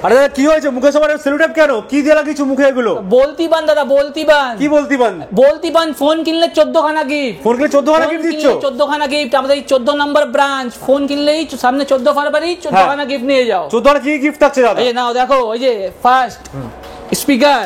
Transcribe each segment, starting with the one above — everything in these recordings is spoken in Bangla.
আরে দাদা কি হয়েছে মুখে সবার সেলুটেপ কেন? কি দিয়ে লাগিয়েছো মুখে এগুলো? বলতি বান দাদা, বলতি বান। কি বলতি বান? বলতি বান। ফোন কিনলে 14 খানা গিফট। ফোন কিনলে 14 খানা গিফট দিচ্ছ? 14 খানা গিফট। আমাদের এই 14 নম্বর ব্রাঞ্চ। ফোন কিনলেই সামনে 14 ফেব্রুয়ারি 14 খানা গিফট নিয়ে যাও। 14 খানা কি গিফট থাকছে দাদা? এই নাও দেখো, ওই যে ফার্স্ট স্পিকার,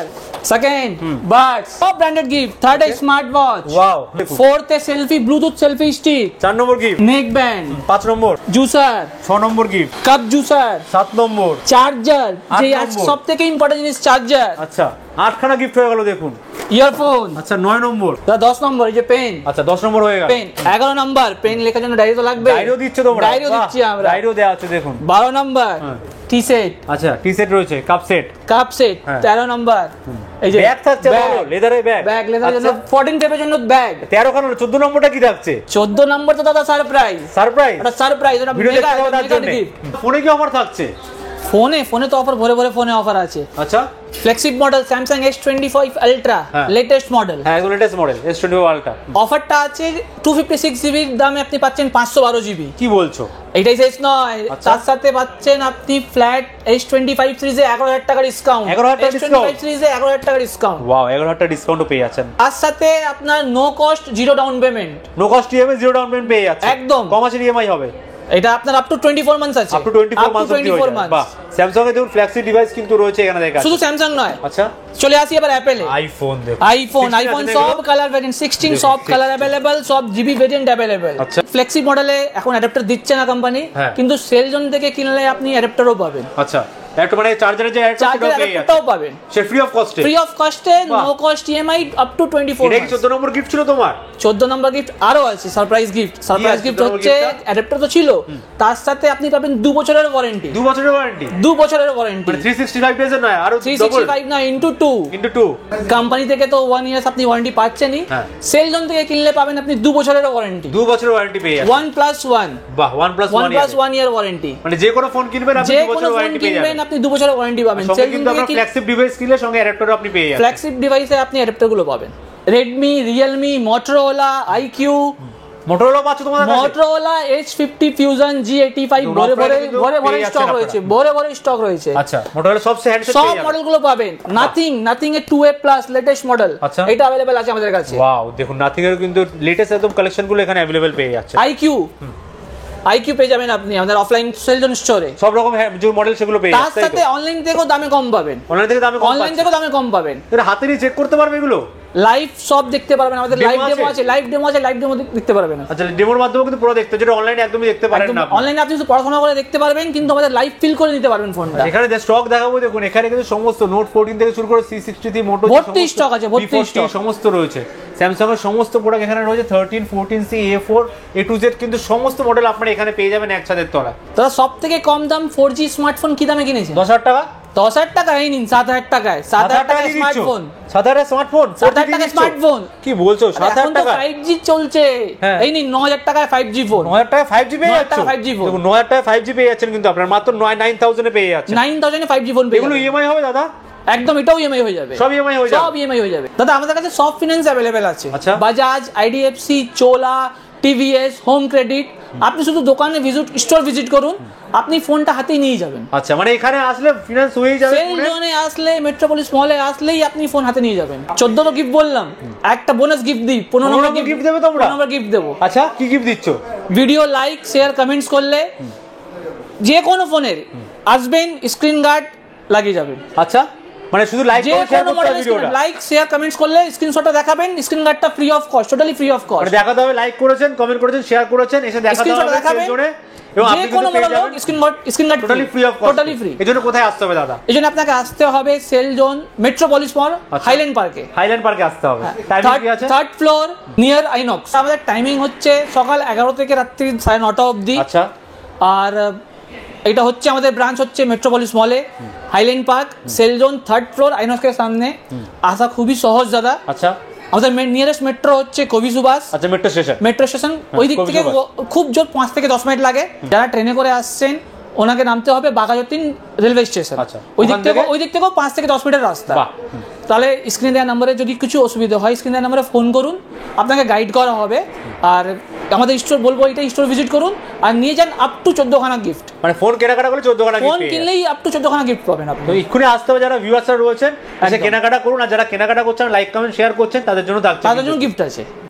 সেকেন্ড বাডস, সব branded gift. Third smart watch. Wow. Fourth selfie Bluetooth selfie stick. 4 নম্বর গিফট নেক ব্যান্ড। 5 নম্বর জুসার। 6 নম্বর গিফট কাপ জুসার। 7 নম্বর চার্জার, যে আট নম্বর। সবথেকে ইম্পর্টেন্ট জিনিস চার্জার। আচ্ছা 8 খানা গিফট হয়ে গেল দেখুন। ইয়ারফোন। আচ্ছা 9 নম্বর। 10 নম্বর এই যে পেন। আচ্ছা 10 নম্বর হয়ে গেল। পেন। 11 নম্বর পেন লেখার জন্য ডায়েরি তো লাগবে। ডায়েরিও দিচ্ছ তোমরা? ডায়েরিও দিচ্ছি আমরা। ডায়েরিও দেয়া আছে দেখুন। 12 নম্বর টি সেট। আচ্ছা টি সেট রয়েছে, কাপ সেট। Cup set. 13 নম্বর এই যে ব্যাগ থাকছে বলো, লেদারের ব্যাগ। ব্যাগ লেদারের জন্য 14 টেপের জন্য ব্যাগ। 13 খানা। 14 নম্বরটা কি থাকছে? 14 নম্বর তো দাদা সারপ্রাইজ। সারপ্রাইজ? এটা সারপ্রাইজ, এটা ভিডিও মেগা দেখতে পাওয়ার জন্য। ফোনে কি অফার থাকছে? ফোনে তো অফার ভরে ভরে ফোনে অফার আছে। আচ্ছা ফ্লেক্সিব model Samsung S25 ultra, latest model. হ্যাঁ এগুলো লেটেস্ট মডেল S25 আলট্রা। অফারটা আছে 256 জিবির দামে আপনি পাচ্ছেন 512 জিবি। কি বলছো? এটাই শেষ নয়, তার সাথে পাচ্ছেন আপনি ফ্ল্যাট S25 সিরিজে 11,000 টাকা ডিসকাউন্ট। 11,000 টাকা ডিসকাউন্ট সিরিজে 11,000 টাকা ডিসকাউন্ট। ওয়াও 11,000 টাকা ডিসকাউন্টও পেয়ে যাচ্ছেন। তার সাথে আপনার no cost zero down payment. No cost EMI zero down payment পেয়ে যাচ্ছে একদম। কম আছে ইএমআই হবে। এটা আপনার আপ টু 24 মান্থস আছে। Up to 24 months. বাহ, স্যামসাং এর দেখুন ফ্ল্যাগশিপ ডিভাইস কিন্তু রয়েছে এখানে দেখা যাচ্ছে। শুধু স্যামসাং নয়। আচ্ছা চলে আসি এবার অ্যাপেলে। আইফোন দেখুন। আইফোন সব কালার ভেরিয়েন্ট 16 সব কালার अवेलेबल, সব জিবি ভেরিয়েন্ট अवेलेबल। আচ্ছা ফ্লেক্সি মডেলে এখন অ্যাডাপ্টার দিচ্ছে না কোম্পানি, কিন্তু সেল জোন থেকে কিনলে আপনি অ্যাডাপ্টারও পাবেন। আচ্ছা একটা মানে চার্জারের যে অ্যাডাপ্টারটাও পাবেন সে ফ্রি অফ কস্টে no cost EMI up to 24 এটা কি 14 নম্বর গিফট ছিল তোমার? 14 নম্বর গিফট আরো আছে, সারপ্রাইজ গিফট হচ্ছে অ্যাডাপ্টার তো ছিল, তার সাথে আপনি পাবেন 2 বছরের ওয়ারেন্টি। 2 বছরের ওয়ারেন্টি? 2 বছরের ওয়ারেন্টি মানে 365 ডেজ এর নয়, আরো 365 না ইনটু 2 কোম্পানি থেকে তো 1 ইয়ার আপনি ওয়ারেন্টি পাচ্ছেনই, সেল জোন থেকে কিনলে পাবেন আপনি 2 বছরের ওয়ারেন্টি। 2 বছরের ওয়ারেন্টি পেয়ে যাবেন। 1+1 বাহ 1+1 ইয়ার ওয়ারেন্টি। মানে যে কোনো ফোন কিনবেন আপনি 2 বছরের ওয়ারেন্টি পেয়ে যাবেন। আপনি 2 বছরের ওয়ারেন্টি পাবেন। সেল কিন্তু আপনার ফ্ল্যাগশিপ ডিভাইস কিনলে সঙ্গে অ্যাডাপ্টারও আপনি পেয়ে যাবেন। ফ্ল্যাগশিপ ডিভাইসে আপনি অ্যাডাপ্টার গুলো পাবেন। Redmi, Realme, Motorola, IQ, Motorola পাচ্ছ তোমাদের কাছে? Motorola H50 Fusion G85 ভরে স্টক রয়েছে, ভরে স্টক রয়েছে। আচ্ছা Motorola সবচেয়ে হ্যান্ডসেট সব মডেল গুলো পাবেন। নাথিং এর 2A প্লাস লেটেস্ট মডেল এটা अवेलेबल আছে আমাদের কাছে। ওয়াও দেখুন নাথিং এর কিন্তু লেটেস্ট একদম কালেকশন গুলো এখানে अवेलेबल পেয়ে যাচ্ছে। IQ পেয়ে যাবেন আপনি আমাদের অফলাইন সেল জোন স্টোরে, সব রকম যে মডেল সেগুলো পেয়ে যাচ্ছে। তার সাথে অনলাইন থেকেও দামে কম পাবেন। অনলাইন থেকেও দামে কম পাবেন। এটা হাতে নিয়ে চেক করতে পারবে এগুলো? লাইভ সব দেখতে পারবেন, আমাদের লাইভ ডেমো আছে, লাইভ ডেমো দেখতে পারবেন। আচ্ছা ডেমোর মাধ্যমে কিন্তু পুরো দেখতে, যেটা অনলাইনে একদমই দেখতে পারেন না। অনলাইনে আপনি শুধু পড়াশোনা করে দেখতে পারবেন, কিন্তু আমাদের লাইভ ফিল করে নিতে পারবেন ফোনটা। এখানে যে স্টক দেখাবো দেখুন, এখানে কিন্তু সমস্ত নোট 14 থেকে শুরু করে C63 মোটো ভর্তি স্টক আছে, ভর্তি স্টক সমস্ত রয়েছে। স্যামসাং এর সমস্ত প্রোডাক্ট এখানে রয়েছে, 13, 14C, A4, A to Z কিন্তু সমস্ত মডেল আপনারা এখানে পেয়ে যাবেন এক ছাদের তলায়। তারা সবথেকে কম দাম 4G স্মার্টফোন কি দামে কিনেছেন? 10,000 টাকা। 10,000 টাকা এই নিন, 7,000 টাকায় 7,000 টাকা স্মার্টফোন। 7,000 স্মার্টফোন? 7,000 টাকা স্মার্টফোন কি বলছো? 7,000 টাকা 5G চলছে। এই নিন 9,000 টাকায় 5G ফোন। 9,000 টাকা 5G পেয়ে যাচ্ছেন। 5G ফোন দেখুন 9,000 টাকা 5G পেয়ে যাচ্ছেন কিন্তু আপনারা মাত্র 9,000 এ পেয়ে যাচ্ছেন। 9,000 এ 5G ফোন পেয়ে যাবেন। এগুলো ইএমআই হবে দাদা? একদম, এটাও ইএমআই হয়ে যাবে। সব ইএমআই হয়ে যাবে। সব ইএমআই হয়ে যাবে দাদা। আমাদের কাছে সব ফিনান্স अवेलेबल আছে। আচ্ছা বাজাজ, IDFC, চোলা, TVS, হোম ক্রেডিট। আপনি শুধু দোকানে স্টোর ভিজিট করুন, আপনি ফোনটা হাতেই নিয়ে যাবেন। আচ্ছা মানে এখানে আসলে ফিনান্স হয়ে যাবে। সেল জোনে আসলে, মেট্রোপলিস মলে আসলেই আপনি ফোন হাতে নিয়ে যাবেন। 14 গিফট বললাম, একটা বোনাস গিফট দিই, 15 নম্বর গিফট দেবে তোমরা? 15 নম্বর গিফট দেব। আচ্ছা কি গিফট দিচ্ছ? ভিডিও লাইক, শেয়ার, কমেন্টস করলে যে কোনো ফোনের আসবেন, স্ক্রিন গার্ড লাগিয়ে যাবেন। আচ্ছা মানে শুধু লাইক করে শেয়ার করতে হবে ভিডিওটা। লাইক, শেয়ার, কমেন্টস করলে স্ক্রিনশটটা দেখাবেন, স্ক্রিন গার্ডটা free of cost, totally free of cost. মানে দেখাতে হবে লাইক করেছেন, কমেন্ট করেছেন, শেয়ার করেছেন, এসে দেখাতে হবে সেল জোনে, এবং আপনি কিন্তু পেয়ে যাবেন screen guard totally free of cost. Totally free. এজন্য কোথায় আসতে হবে দাদা? এজন্য আপনাকে আসতে হবে sale zone, metropolis mall, Highland পার্কে। হাইল্যান্ড পার্কে আসতে হবে। টাইমিং কি আছে? 3rd floor near INOX. আমাদের টাইমিং হচ্ছে সকাল 11 থেকে রাত্রি 9:30 অবধি। আচ্ছা আর এটা হচ্ছে আমাদের ব্রাঞ্চ হচ্ছে মেট্রোপলিস মলে, Highland Park, cell zone, 3rd floor, আইনক্সের সামনে। আসা খুবই সহজ দাদা। আচ্ছা আমাদের নিয়ারেস্ট মেট্রো হচ্ছে কবি সুভাষ। আচ্ছা মেট্রো স্টেশন ওই দিক থেকে খুব জোর 5 থেকে 10 মিনিট লাগে। যারা ট্রেনে করে আসছেন ওনাকে নামতে হবে বাঘাযতীন রেলওয়ে স্টেশন। আচ্ছা ওই দিক থেকে 5 থেকে 10 মিনিটের রাস্তা। তাহলে স্ক্রিনে দেওয়া নাম্বারে যদি কিছু অসুবিধা হয় স্ক্রিনে দেওয়া নাম্বারে ফোন করুন, আপনাকে গাইড করা হবে। আর আমাদের স্টোর বলবো এটা স্টোর ভিজিট করুন আর নিয়ে যান আপ টু 14খানা গিফট। মানে ফোন কেনাকাটা করলে 14খানা গিফট, ফোন কিনলেই আপ টু 14খানা গিফট পাবেন আপনি। তো এক্ষুনি আসতে হবে যারা ভিউয়ার্সরা রয়েছেন, এসে কেনাকাটা করুন। আর যারা কেনাকাটা করছেন লাইক কমেন্ট শেয়ার করছেন তাদের জন্য গিফট আছে।